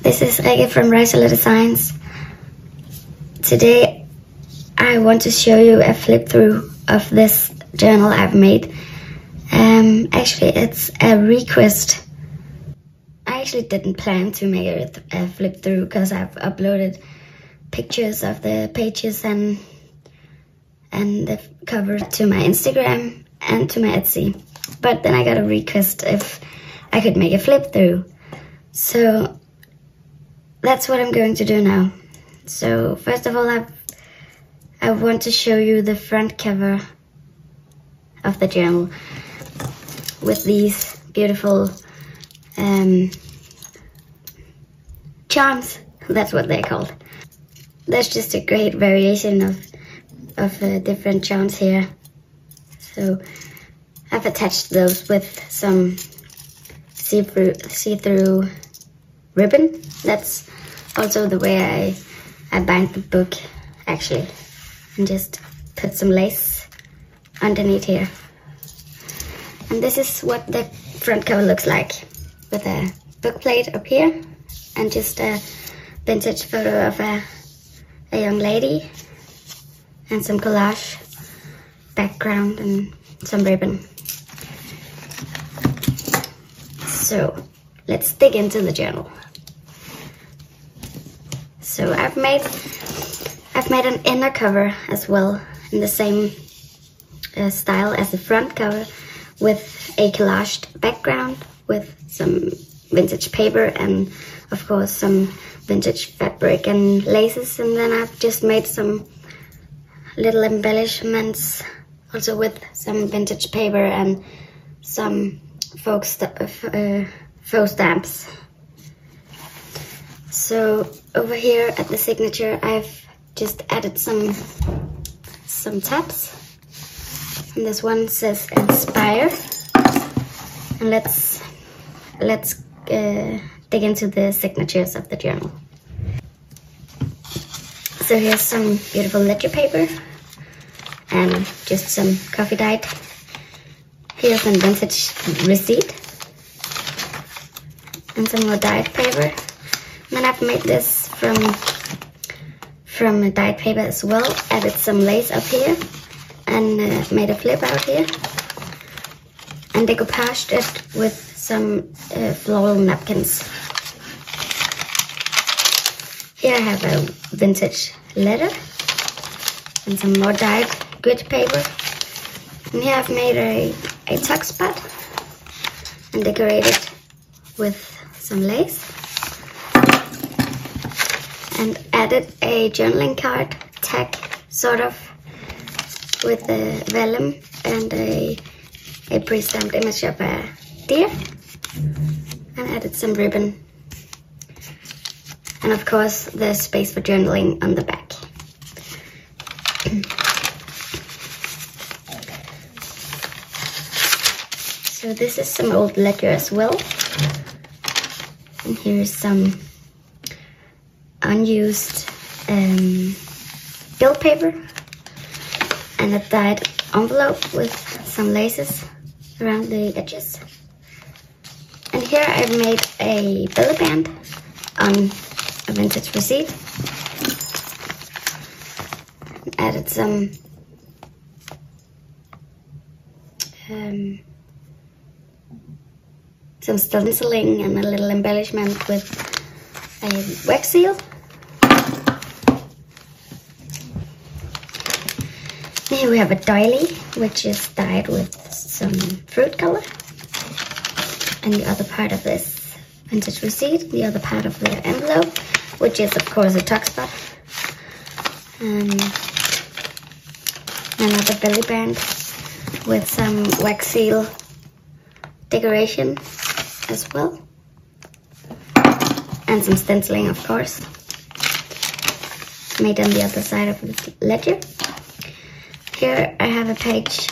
This is Rikke from Designs. Today I want to show you a flip through of this journal I've made. Actually it's a request. I actually didn't plan to make it a flip through because I've uploaded pictures of the pages and the cover to my Instagram and to my Etsy. But then I got a request if I could make a flip through. So that's what I'm going to do now. So first of all, I want to show you the front cover of the journal with these beautiful charms. That's what they're called. There's just a great variation of different charms here. So I've attached those with some see-through ribbon. That's also the way I bind the book, actually, and just put some lace underneath here. And this is what the front cover looks like, with a book plate up here and just a vintage photo of a young lady and some collage background and some ribbon. So let's dig into the journal. So I've made an inner cover as well in the same style as the front cover, with a collaged background with some vintage paper and of course some vintage fabric and laces, and then I've just made some little embellishments also with some vintage paper and some faux stamps. So over here at the signature, I've just added some tabs, and this one says inspire. And let's dig into the signatures of the journal. So here's some beautiful ledger paper and just some coffee dyed. Here's some vintage receipt and some more dyed paper. And then I've made this from dyed paper as well. Added some lace up here and made a flip out here. And decoupaged it with some floral napkins. Here I have a vintage letter and some more dyed grid paper. And here I've made a tuck spot and decorated with some lace. And added a journaling card tag, sort of, with a vellum and a pre-stamped image of a deer. And added some ribbon. And of course, there's space for journaling on the back. So this is some old ledger as well. And here's some unused bill paper and a dyed envelope with some laces around the edges. And here I've made a belly band on a vintage receipt. Added some stenciling and a little embellishment with a wax seal. Here we have a doily, which is dyed with some fruit color. And the other part of this vintage receipt, the other part of the envelope, which is of course a tuck spot. Another belly band with some wax seal decoration as well. And some stenciling, of course, made on the other side of the ledger. Here I have a page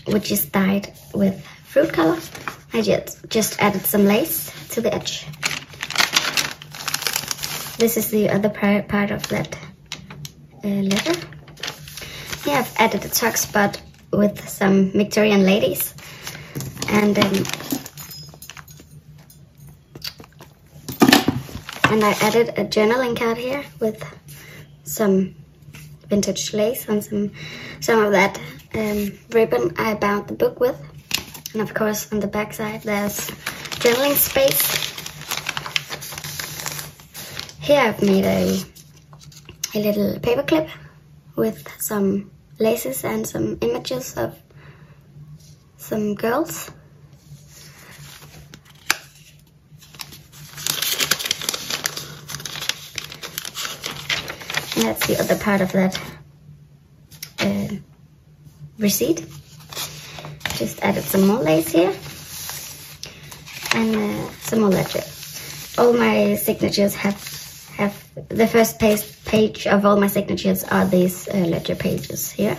which is dyed with fruit color. I just added some lace to the edge. This is the other part of that letter. Here I've added a tuck spot with some Victorian Ladies and And I added a journaling card here with some vintage lace and some of that ribbon I bound the book with. And of course on the back side there's journaling space. Here I've made a little paper clip with some laces and some images of some girls. And that's the other part of that receipt. Just added some more lace here and some more ledger. All my signatures have the first page of all my signatures are these ledger pages here.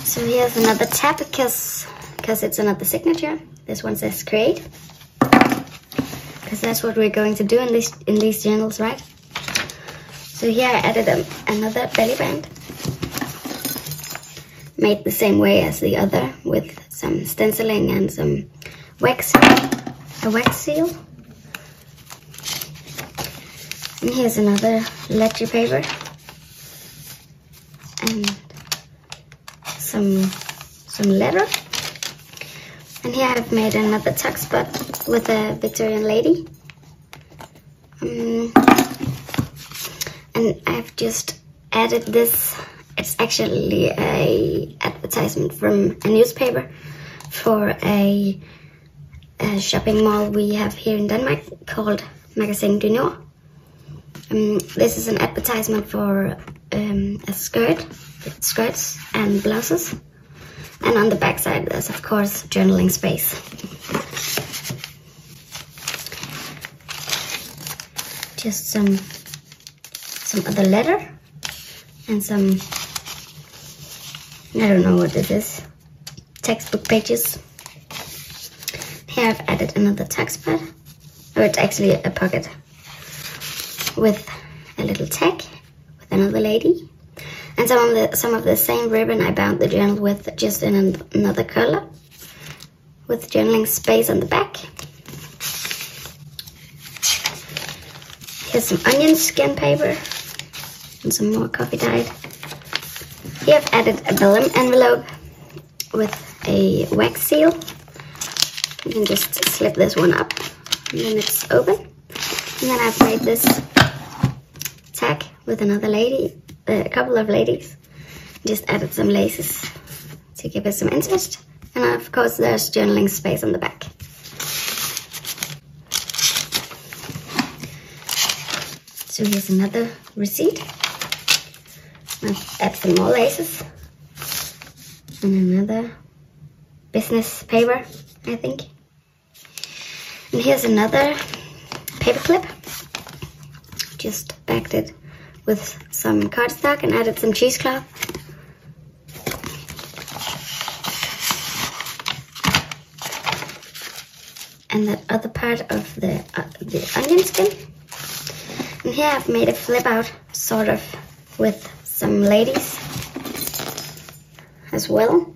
So here's another tab because it's another signature. This one says create, because that's what we're going to do in these journals, right? So here I added another belly band, made the same way as the other with some stenciling and some wax, a wax seal. And here's another ledger paper and some leather. And here I've made another tuck spot with a Victorian lady. And I've just added this. It's actually a advertisement from a newspaper for a shopping mall we have here in Denmark called Magasin du Nord. This is an advertisement for a skirts and blouses. And on the back side there's of course journaling space. Just some other letter and some, I don't know what this is, textbook pages. Here I've added another tuck spot. Oh, it's actually a pocket with a little tag with another lady. And some of the same ribbon I bound the journal with, just in another color, with journaling space on the back. Here's some onion skin paper and some more coffee dyed. Here I've added a vellum envelope with a wax seal. You can just slip this one up and then it's open. And then I've made this tag with another lady, a couple of ladies. Just added some laces to give it some interest. And of course there's journaling space on the back. So here's another receipt. I'll add some more laces. And another business paper, I think. And here's another paper clip. Just backed it with some cardstock and added some cheesecloth. And that other part of the onion skin. And here I've made a flip out, sort of, with some ladies as well.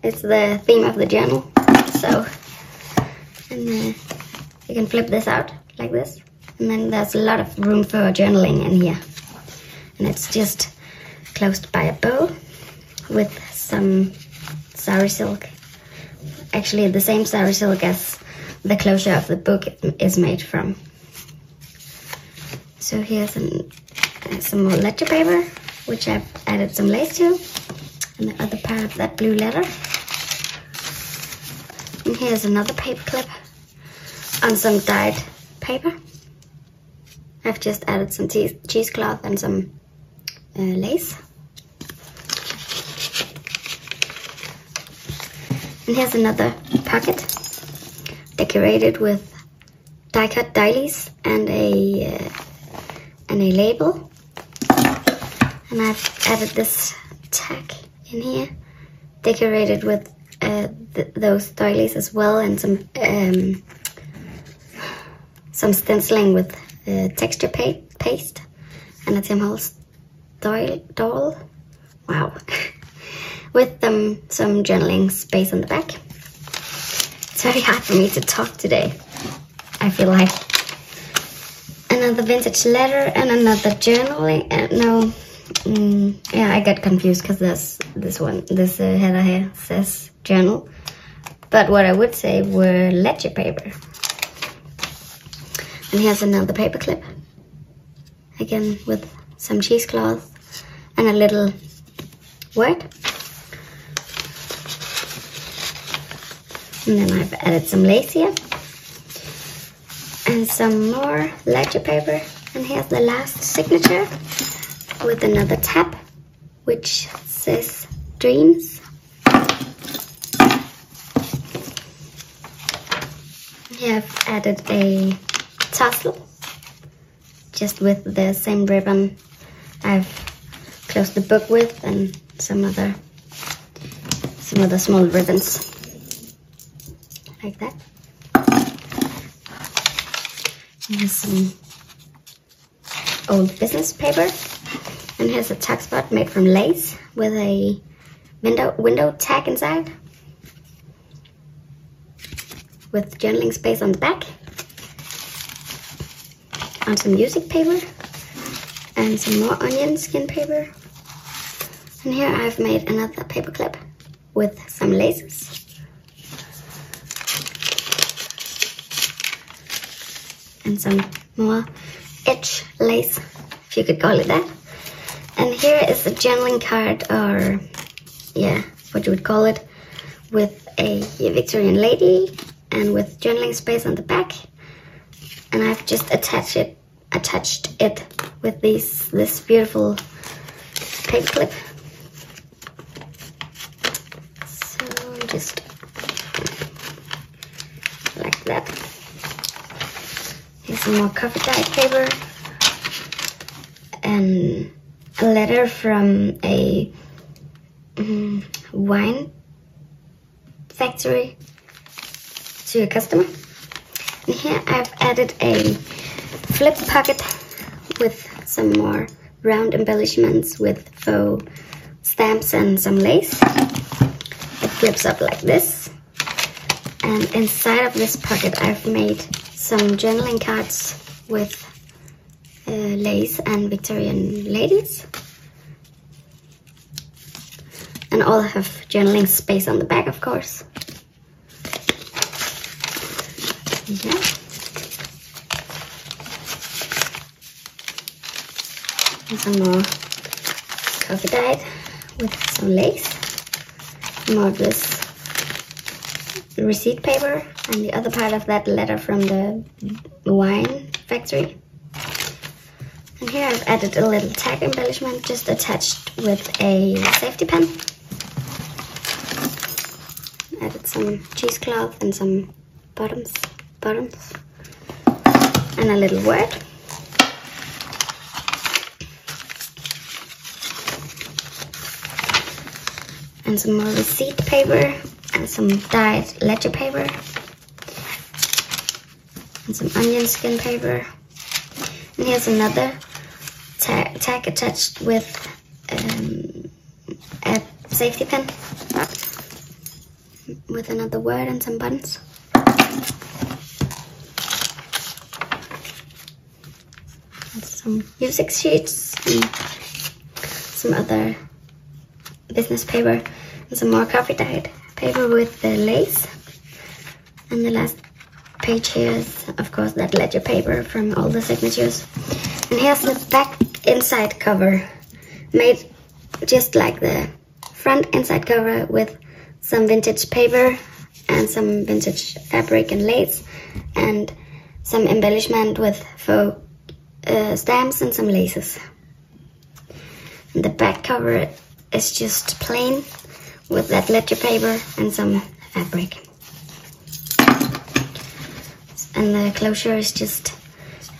It's the theme of the journal. So, and you can flip this out like this. And then there's a lot of room for journaling in here. And it's just closed by a bow with some sari silk. Actually the same sari silk as the closure of the book is made from. So here's some more ledger paper, which I've added some lace to. And the other part of that blue leather. And here's another paper clip on some dyed paper. I've just added some cheesecloth and some lace. And here's another pocket decorated with die-cut doilies and a label. And I've added this tag in here, decorated with those doilies as well, and some stenciling with texture paste and a Tim Holtz doll. Wow. With some journaling space on the back. It's very hard for me to talk today, I feel like. another vintage letter and another journaling. Yeah, I got confused because this header here says journal, but what I would say were ledger paper. And here's another paper clip, again with some cheesecloth and a little word. And then I've added some lace here and some more ledger paper. And here's the last signature with another tab which says dreams. Here I've added a tassel just with the same ribbon I've closed the book with, and some other small ribbons like that. Here's some old business paper, and here's a tag spot made from lace with a window tag inside, with journaling space on the back, and some music paper, and some more onion skin paper. And here I've made another paper clip with some laces. And some more edge lace, if you could call it that. And here is a journaling card, or yeah, what you would call it, with a Victorian lady and with journaling space on the back. And I've just attached it with this beautiful paper clip. So just like that. Here's some more coffee dyed paper and a letter from a wine factory to a customer. And here I've added a flip pocket with some more round embellishments with faux stamps and some lace. It flips up like this. And inside of this pocket I've made some journaling cards with lace and Victorian Ladies. And all have journaling space on the back, of course. Yeah. And some more coffee dyed with some lace. More of this receipt paper, and the other part of that letter from the wine factory. And here I've added a little tag embellishment just attached with a safety pin. Added some cheesecloth and some bottoms, and a little word. And some more receipt paper, and some dyed ledger paper, and some onion skin paper. And here's another tag attached with a safety pin with another word and some buttons. And some music sheets and some other business paper, and some more coffee dyed paper with the lace. And the last page here is, of course, that ledger paper from all the signatures. And here's the back inside cover, made just like the front inside cover, with some vintage paper and some vintage fabric and lace, and some embellishment with faux stamps and some laces. And the back cover is just plain with that ledger paper and some fabric. And the closure is just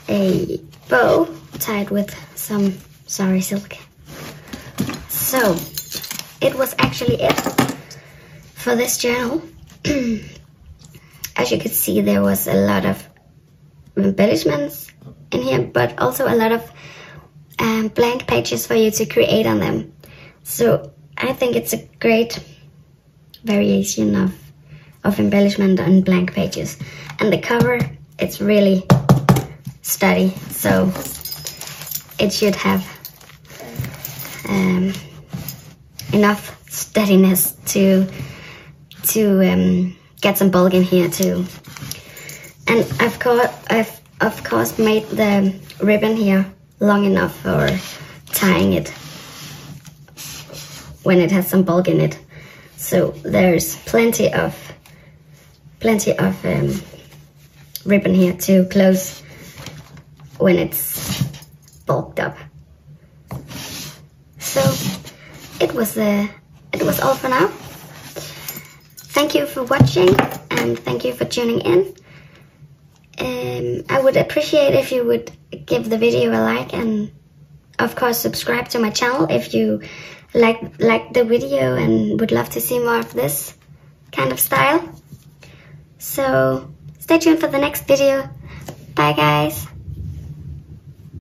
a bow tied with some sari silk. So it was actually it for this journal. As you could see, there was a lot of embellishments in here, but also a lot of blank pages for you to create on them. So I think it's a great variation of embellishment on blank pages. And the cover, it's really sturdy, so it should have enough steadiness to get some bulk in here too. And I've of course made the ribbon here long enough for tying it when it has some bulk in it. So there's plenty of ribbon here to close when it's bulked up. So it was all for now. Thank you for watching and thank you for tuning in. I would appreciate if you would give the video a like and of course subscribe to my channel if you like the video and would love to see more of this kind of style. So stay tuned for the next video. Bye guys.